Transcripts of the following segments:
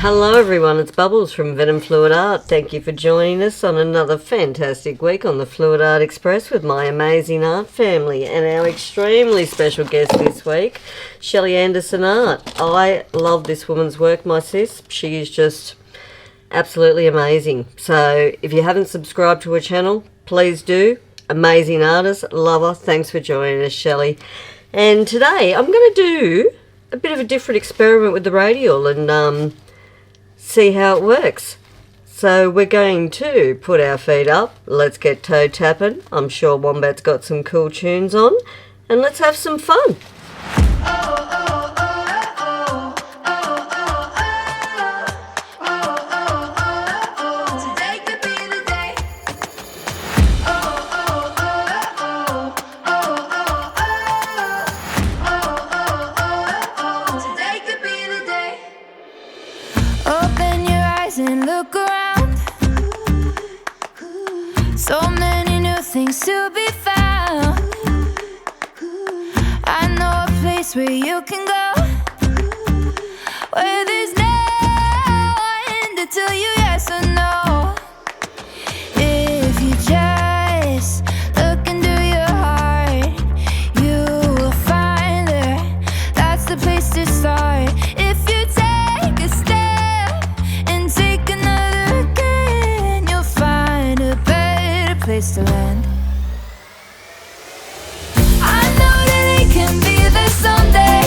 Hello everyone, it's Bubbles from venomfluidart. Thank you for joining us on another fantastic week on the Fluid Art Express with my amazing art family and our extremely special guest this week, Sheila Anderson Art. I love this woman's work, my sis. She is just absolutely amazing. So if you haven't subscribed to her channel, please do. Amazing artist, love her. Thanks for joining us, Shelley. And today I'm going to do a bit of a different experiment with the Radial and see how it works. So we're going to put our feet up, let's get toe tapping. I'm sure Wombat's got some cool tunes on, and let's have some fun. And look around. So many new things to be found. I know a place where you can go, where there's no one to tell you yes or no. If you just look into your heart, you will find there. That's the place to start. If you take a step place to land. I know that it can be there someday.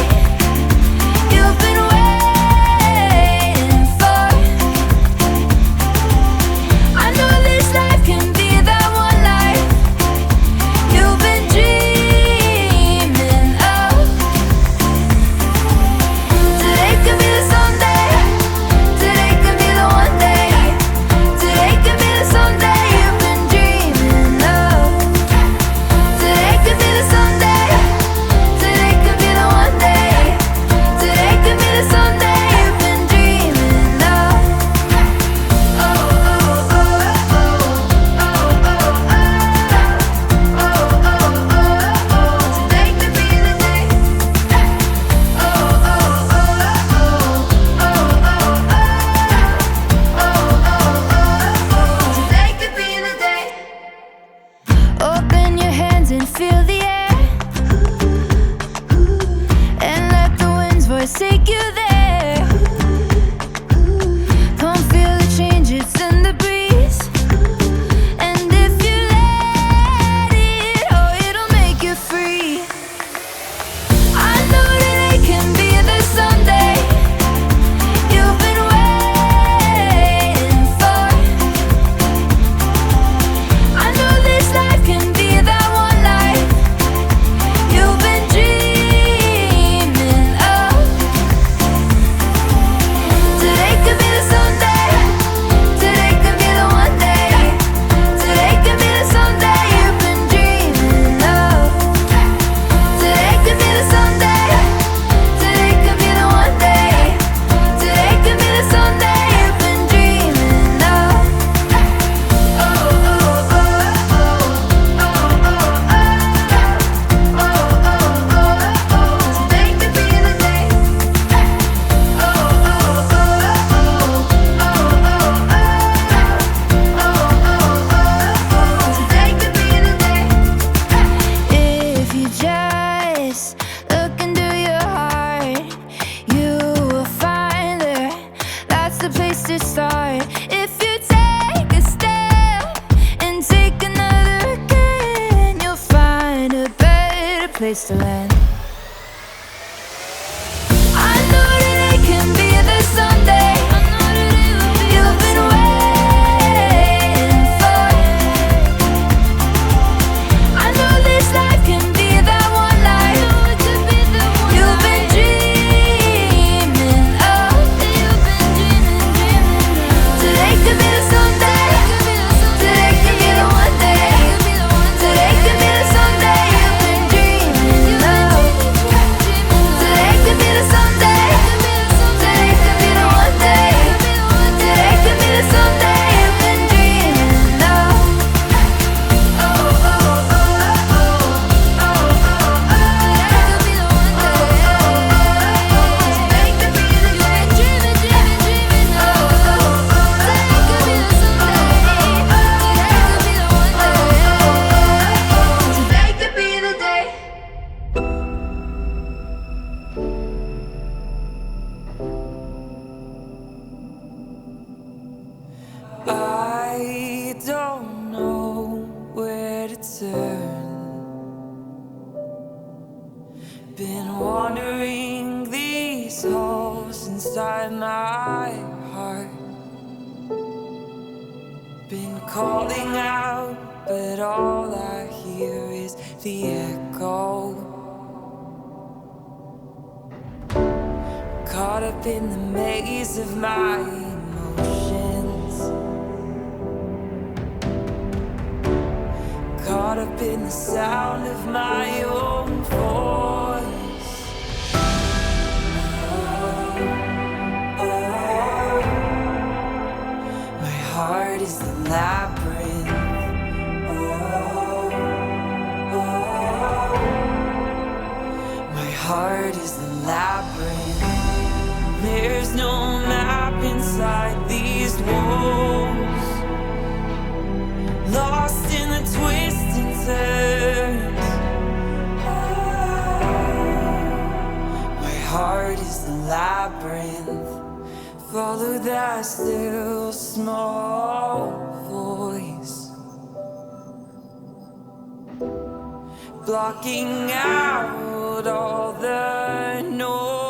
voice inside my heart. Been calling out, but all I hear is the echo. Caught up in the maze of my emotions. Caught up in the sound of my own voice. My heart is the labyrinth. My heart is the labyrinth. There's no map inside these walls. Lost in the twists and turns. My heart is the labyrinth. Follow that still small voice, blocking out all the noise.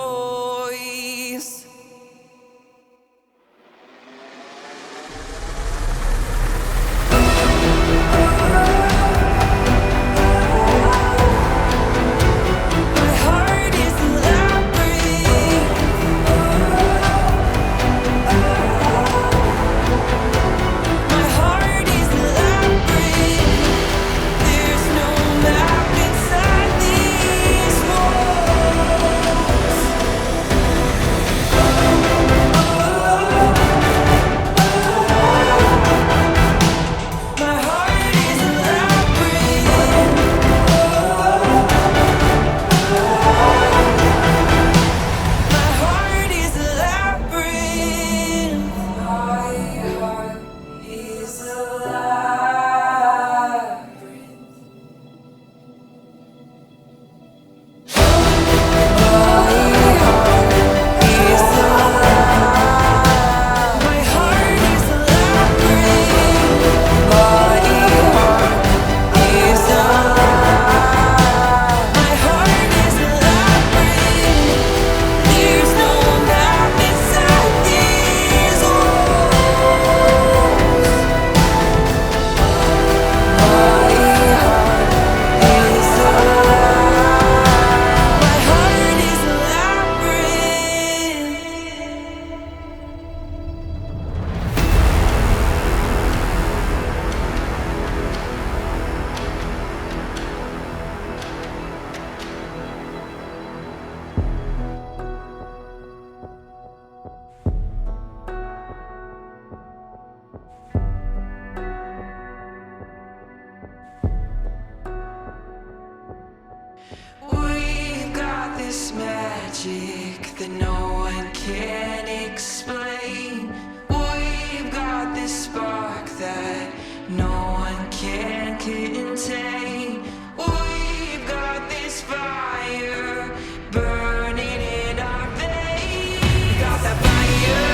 That no one can explain. We've got this spark that no one can contain. We've got this fire burning in our veins. We got that fire.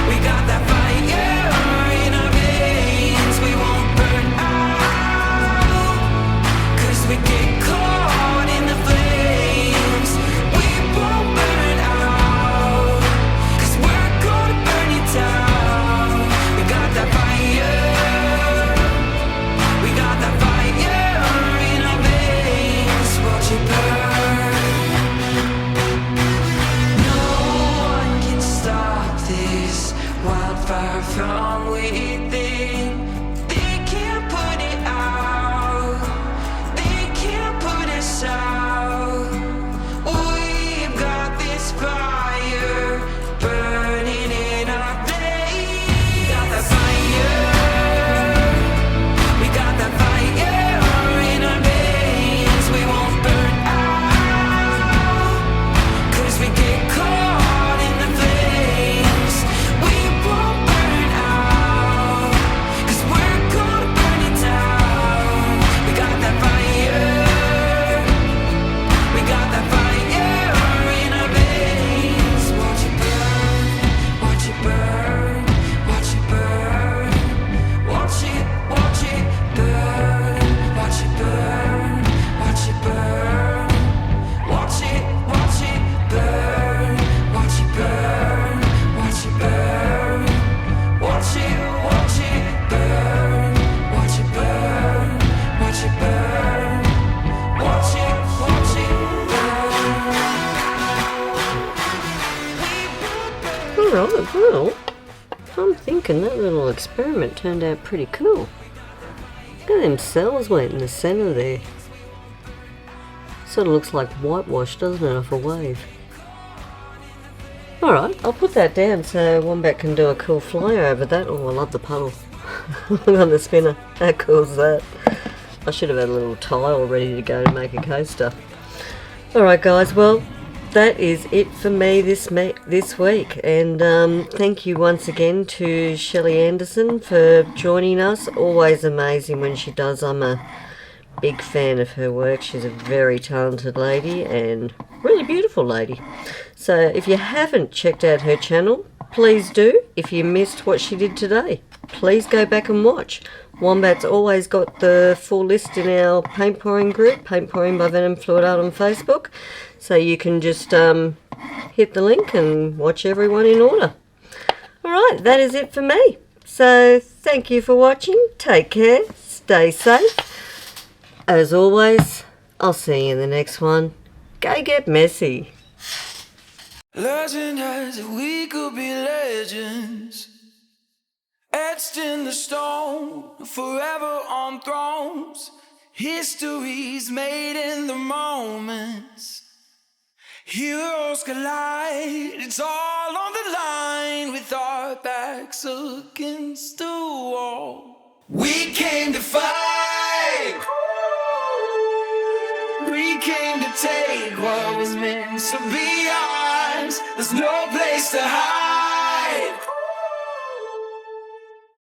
We got that fire in our veins. We won't burn out, 'cause we get caught in the flames. We Alright, well, I'm thinking that little experiment turned out pretty cool. Look at them cells went in the centre there. Sort of looks like whitewash, doesn't it, off a wave? Alright, I'll put that down so Wombat can do a cool fly over that. Oh, I love the puddle. Look on the spinner. How cool is that? I should have had a little tile ready to go to make a coaster. Alright guys, well, that is it for me this week. And thank you once again to Shelley Anderson for joining us. Always amazing when she does. I'm a big fan of her work. She's a very talented lady and really beautiful lady. So if you haven't checked out her channel, please do. If you missed what she did today, please go back and watch. Wombat's always got the full list in our paint pouring group, Paint Pouring by Venom Fluid Art on Facebook. So you can just hit the link and watch everyone in order. Alright, that is it for me. So thank you for watching. Take care. Stay safe. As always, I'll see you in the next one. Go get messy. Legend has it we could be legends, etched in the stone, forever on thrones. Histories made in the moments. Heroes collide, it's all on the line with our backs against the wall. We came to fight. We came to take what was meant to be ours. There's no place to hide.